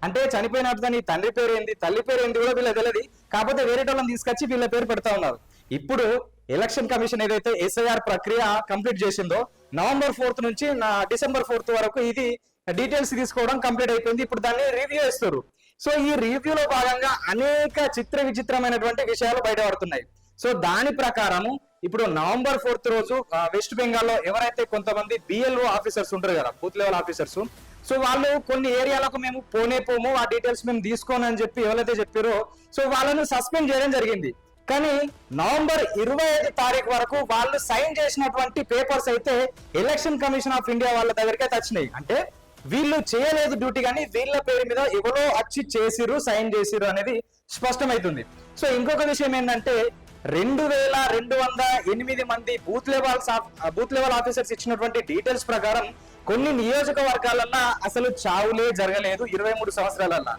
అంటే చనిపోయినట్టు నీ తండ్రి పేరు ఏంది, తల్లి పేరు ఏంది కూడా వీళ్ళకి తెలియదు. కాకపోతే వేరే వాళ్ళని తీసుకొచ్చి వీళ్ళ పేరు పెడతా ఉన్నారు. ఇప్పుడు ఎలక్షన్ కమిషన్ ఏదైతే ఎస్ఐఆర్ ప్రక్రియ కంప్లీట్ చేసిందో నవంబర్ 4th నుంచి డిసెంబర్ 4th వరకు ఇది డీటెయిల్స్ తీసుకోవడం కంప్లీట్ అయిపోయింది. ఇప్పుడు దాన్ని రివ్యూ చేస్తారు. సో ఈ రివ్యూలో భాగంగా అనేక విచిత్రమైనటువంటి విషయాలు బయటపడుతున్నాయి. సో దాని ప్రకారము ఇప్పుడు నవంబర్ 4th రోజు వెస్ట్ బెంగాల్లో ఎవరైతే కొంతమంది బిఎల్ఓ ఆఫీసర్స్ ఉంటారు కదా, బూత్ లెవెల్ ఆఫీసర్స్, సో వాళ్ళు కొన్ని ఏరియాలకు మేము పోము, ఆ డీటెయిల్స్ మేము తీసుకోనని చెప్పి ఎవరైతే చెప్పారో సో వాళ్ళను సస్పెండ్ చేయడం జరిగింది. కానీ నవంబర్ 25 తారీఖు వరకు వాళ్ళు సైన్ చేసినటువంటి పేపర్స్ అయితే ఎలక్షన్ కమిషన్ ఆఫ్ ఇండియా వాళ్ళ దగ్గరికి అయితే వచ్చినాయి. అంటే వీళ్ళు చేయలేదు డ్యూటీ, కానీ వీళ్ళ పేరు మీద ఎవరో వచ్చి చేసిరు, సైన్ చేసిరు అనేది స్పష్టమవుతుంది. సో ఇంకొక విషయం ఏంటంటే 2208 మంది బూత్ లెవెల్ ఆఫీసర్స్ ఇచ్చినటువంటి డీటెయిల్స్ ప్రకారం కొన్ని నియోజకవర్గాలన్నా అసలు చావులే జరగలేదు 23 సంవత్సరాలన్నా.